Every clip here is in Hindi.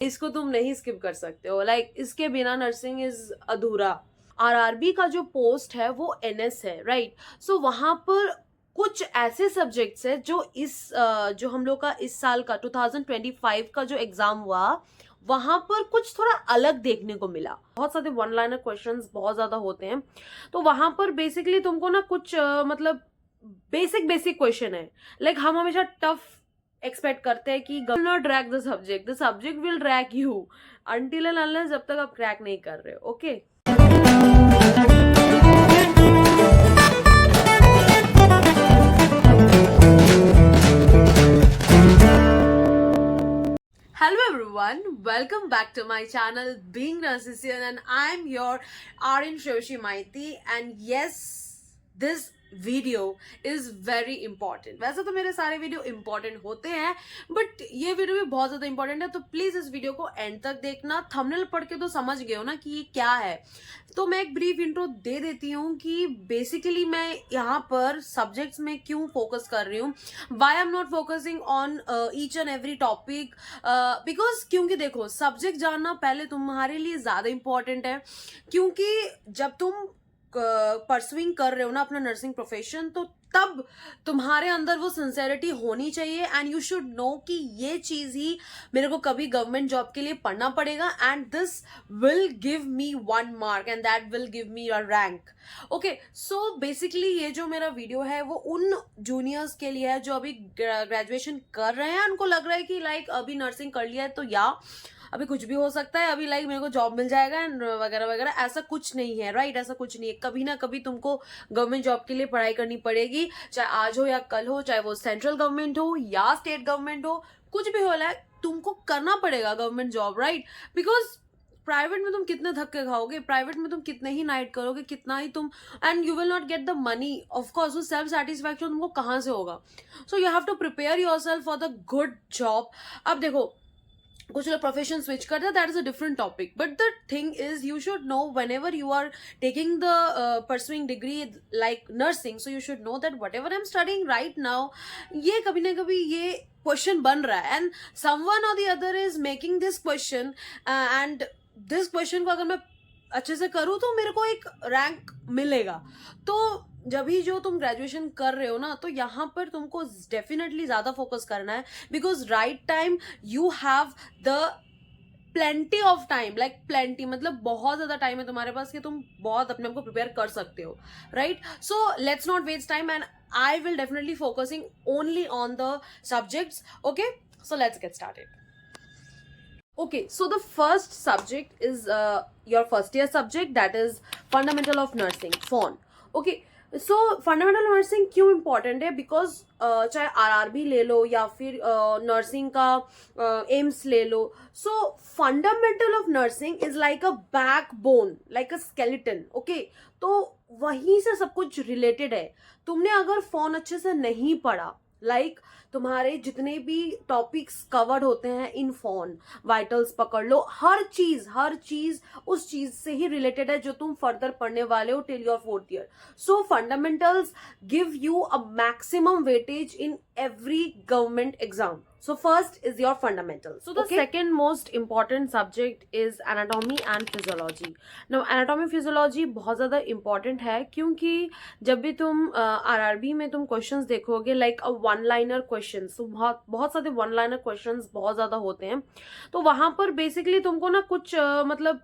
इसको तुम नहीं स्किप कर सकते हो, लाइक इसके बिना नर्सिंग इज अधूरा। आरआरबी का जो पोस्ट है वो एनएस है, राइट। सो वहां पर कुछ ऐसे सब्जेक्ट्स है जो जो हम लोग का इस साल का 2025 का जो एग्जाम हुआ वहां पर कुछ थोड़ा अलग देखने को मिला। बहुत सारे वन लाइनर क्वेश्चंस बहुत ज्यादा होते हैं, तो वहां पर बेसिकली तुमको ना कुछ मतलब बेसिक बेसिक क्वेश्चन है। लाइक हम हमेशा टफ एक्सपेक्ट करते हैं कि will not drag the subject will drag you until and unless जब तक आप क्रैक नहीं कर रहे हो, okay. Hello everyone, welcome back to my channel Being Narcissian, and I'm your Arin Shoshi Maiti, and yes, this video is very important. वैसे तो मेरे सारे वीडियो इंपॉर्टेंट होते हैं, बट ये वीडियो भी बहुत ज्यादा इंपॉर्टेंट है, तो प्लीज इस वीडियो को एंड तक देखना। थंबनेल पढ़ के तो समझ गए हो ना कि ये क्या है, तो मैं एक ब्रीफ इंट्रो दे देती हूँ कि बेसिकली मैं यहाँ पर सब्जेक्ट्स में क्यों फोकस कर रही हूँ, why I am not focusing on each and every topic, because क्योंकि देखो सब्जेक्ट जानना पहले तुम्हारे लिए ज्यादा इंपॉर्टेंट है, क्योंकि जब तुम परसुइंग कर रहे हो ना अपना नर्सिंग प्रोफेशन, तो तब तुम्हारे अंदर वो सिंसेरिटी होनी चाहिए एंड यू शुड नो कि ये चीज ही मेरे को कभी गवर्नमेंट जॉब के लिए पढ़ना पड़ेगा and this will give me 1 mark and that will give me a rank. Okay, so basically ये जो मेरा वीडियो है वो उन जूनियर्स के लिए है जो अभी ग्रेजुएशन कर रहे हैं, उनको लग रहा है कि लाइक अभी नर्सिंग कर लिया है तो या अभी कुछ भी हो सकता है, अभी लाइक मेरे को जॉब मिल जाएगा एंड वगैरह वगैरह। ऐसा कुछ नहीं है, राइट, ऐसा कुछ नहीं है। कभी ना कभी तुमको गवर्नमेंट जॉब के लिए पढ़ाई करनी पड़ेगी, चाहे आज हो या कल हो, चाहे वो सेंट्रल गवर्नमेंट हो या स्टेट गवर्नमेंट हो, कुछ भी हो, लाइक तुमको करना पड़ेगा government job, right. Because private में तुम कितने धक्के खाओगे, प्राइवेट में तुम कितने ही नाइट करोगे, कितना ही तुम, and you will not get the money of course. वो सेल्फ सेटिस्फैक्शन तुमको कहाँ से होगा? So you have to prepare yourself for the good job. अब देखो कुछ लोग प्रोफेशन स्विच करते हैं, that is a different topic, but the thing is you should know whenever you are taking the pursuing degree like nursing, so you should know that whatever I am studying right now, ये कभी ना कभी ये क्वेश्चन बन रहा है एंड समवन और the other is making this question, and this question को अगर मैं अच्छे से करूँ तो मेरे को एक रैंक मिलेगा। तो जब भी जो तुम ग्रेजुएशन कर रहे हो ना, तो यहाँ पर तुमको डेफिनेटली ज्यादा फोकस करना है, because right time you have the plenty of time, like plenty मतलब बहुत ज्यादा टाइम है तुम्हारे पास कि तुम बहुत अपने आप को प्रिपेयर कर सकते हो, right. So let's not waste time and I will definitely focusing only on the subjects, okay, so let's get started. Okay, so the first subject is your first year subject, that is fundamental of nursing, FON. Okay, so fundamental nursing क्यों important है? Because चाहे आरआरबी ले लो या फिर नर्सिंग का एम्स ले लो, so fundamental of nursing is like a backbone, like a skeleton, okay? तो वहीं से सब कुछ रिलेटेड है। तुमने अगर फोन अच्छे से नहीं पढ़ा, लाइक तुम्हारे जितने भी टॉपिक्स कवर्ड होते हैं इन फोन, वाइटल्स पकड़ लो, हर चीज उस चीज से ही रिलेटेड है जो तुम फर्दर पढ़ने वाले हो till your 4th year. So fundamentals give you a maximum weightage in every government exam. So first is your fundamentals. So the second most important subject is anatomy and physiology. Now anatomy physiology बहुत ज़्यादा important है, क्योंकि जब भी तुम RRB में तुम questions देखोगे like a one liner questions, तो बहुत सारे one liner questions बहुत ज़्यादा होते हैं, तो वहाँ पर basically तुमको ना कुछ मतलब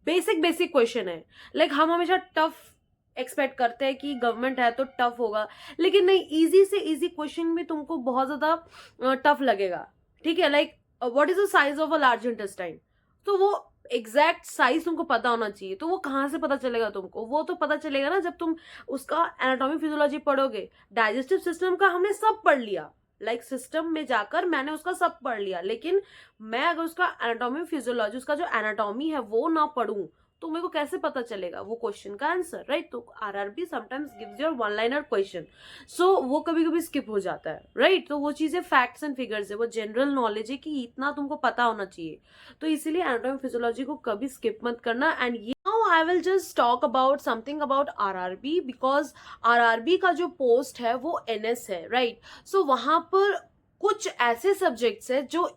बेसिक क्वेश्चन है। लाइक हम हमेशा टफ एक्सपेक्ट करते हैं कि गवर्नमेंट है तो टफ होगा, लेकिन नहीं, इजी से इजी क्वेश्चन भी तुमको बहुत ज्यादा टफ लगेगा, ठीक है। Like what is the size of a large intestine, तो वो एग्जैक्ट साइज तुमको पता होना चाहिए। तो वो कहाँ से पता चलेगा तुमको? वो तो पता चलेगा ना जब तुम उसका एनाटॉमी फिजियोलॉजी पढ़ोगे। डाइजेस्टिव सिस्टम का हमने सब पढ़ लिया, लाइक सिस्टम में जाकर मैंने उसका सब पढ़ लिया, लेकिन मैं अगर उसका एनाटॉमी फिजियोलॉजी, उसका जो एनाटॉमी है वो ना पढ़ूं तो मेरे को कैसे पता चलेगा वो क्वेश्चन का आंसर, राइट। तो RRB sometimes gives your one liner question, so वो कभी कभी स्किप हो जाता है, राइट। तो वो चीजें फैक्ट्स एंड फिगर्स है, वो जनरल नॉलेज है कि इतना तुमको पता होना चाहिए, तो इसीलिए एनाटॉमी फिजियोलॉजी को कभी स्किप मत करना। एंड ये now I will just talk about something about RRB, because RRB का जो पोस्ट है वो एनएस है, राइट। सो वहां पर कुछ ऐसे सब्जेक्ट्स है जो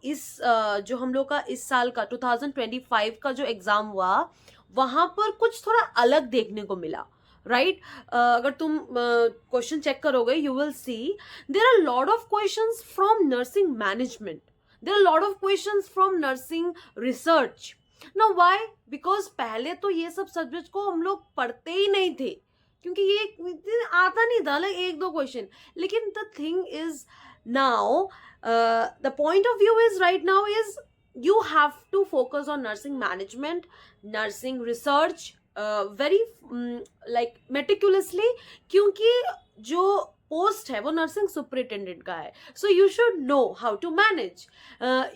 जो हम लोग का इस साल का 2025 का जो एग्जाम हुआ वहां पर कुछ थोड़ा अलग देखने को मिला, राइट? अगर तुम क्वेश्चन चेक करोगे you will see there are lot of questions from nursing management, there are lot of questions from nursing research. Now why? Because पहले तो ये सब सब्जेक्ट को हम लोग पढ़ते ही नहीं थे, क्योंकि ये आता नहीं था, लाइक एक दो क्वेश्चन. लेकिन the thing is now the point of view is right now is you have to focus on nursing management, nursing research very like meticulously, क्योंकि जो पोस्ट है वो नर्सिंग सुपरिटेंडेंट का है. So you should know how to manage,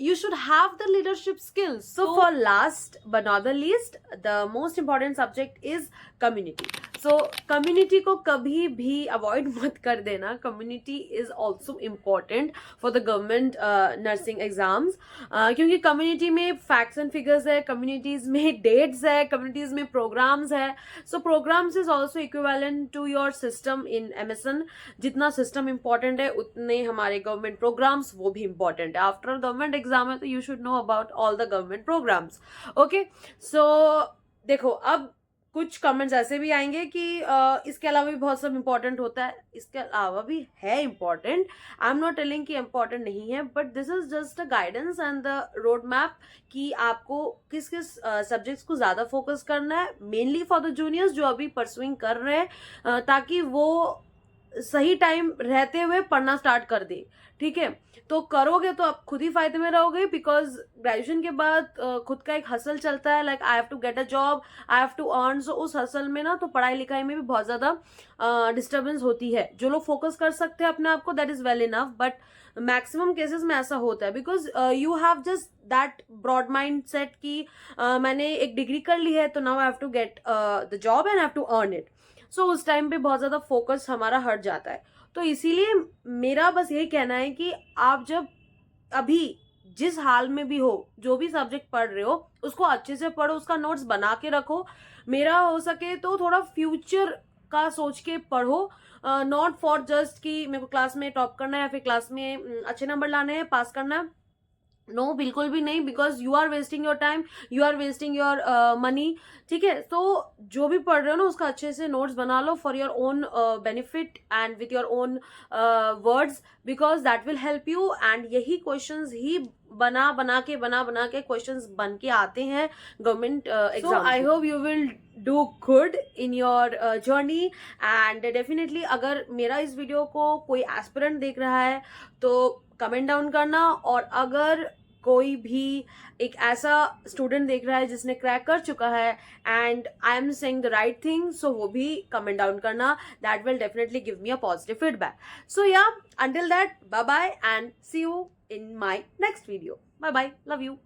you should have the leadership skills. So for last but not the least the most important subject is community. So community को कभी भी अवॉइड मत कर देना. Community is also important for the government nursing exams, क्योंकि कम्युनिटी में फैक्ट्स एंड फिगर्स है, कम्युनिटीज में डेट्स है, कम्युनिटीज में प्रोग्राम्स है. So programmes is also equivalent to your system in MSN. जितना सिस्टम इंपॉर्टेंट है उतने हमारे गवर्नमेंट प्रोग्राम्स वो भी इंपॉर्टेंट है. आफ्टर गवर्नमेंट एग्जाम है तो you should know about all the government programmes. Okay, so देखो अब कुछ कमेंट्स ऐसे भी आएंगे कि इसके अलावा भी बहुत सब इंपॉर्टेंट होता है. इसके अलावा भी है important, I am not telling कि इंपॉर्टेंट नहीं है, but this is just a guidance and the road map कि आपको किस किस सब्जेक्ट्स को ज़्यादा फोकस करना है, मेनली फॉर द जूनियर्स जो अभी परसुइंग कर रहे हैं, ताकि वो सही टाइम रहते हुए पढ़ना स्टार्ट कर दे. ठीक है, तो करोगे तो आप खुद ही फायदे में रहोगे, बिकॉज ग्रेजुएशन के बाद खुद का एक हसल चलता है, like I have to get a job, I have to earn. So उस हसल में ना तो पढ़ाई लिखाई में भी बहुत ज़्यादा डिस्टर्बेंस होती है. जो लोग फोकस कर सकते हैं अपने आप को that is well enough, but maximum cases में ऐसा होता है because you have just that broad mind set कि मैंने एक डिग्री कर ली है तो now I have to get the job and I have to earn it. So उस टाइम पे बहुत ज़्यादा फोकस हमारा हट जाता है. तो इसीलिए मेरा बस यही कहना है कि आप जब अभी जिस हाल में भी हो, जो भी सब्जेक्ट पढ़ रहे हो उसको अच्छे से पढ़ो, उसका नोट्स बना के रखो. मेरा हो सके तो थोड़ा फ्यूचर का सोच के पढ़ो, नॉट फॉर जस्ट कि मेरे को क्लास में टॉप करना है या फिर क्लास में अच्छे नंबर लाने हैं, पास करना है. नो, बिल्कुल भी नहीं, because you are wasting your time, you are wasting your money. ठीक है, तो जो भी पढ़ रहे हो ना उसका अच्छे से नोट्स बना लो for your own benefit and with your own words, because that will help you. And यही क्वेश्चंस ही बना बना के क्वेश्चंस बन के आते हैं government exam. So I hope you will do good in your journey. And definitely अगर मेरा इस वीडियो को कोई एस्पिरेंट देख रहा है तो कमेंट डाउन करना, और अगर कोई भी एक ऐसा स्टूडेंट देख रहा है जिसने क्रैक कर चुका है and I am saying the right thing, so वो भी कमेंट डाउन करना. That will definitely give me a positive feedback. So yeah, until that, bye bye and see you in my next video. Bye bye. Love you.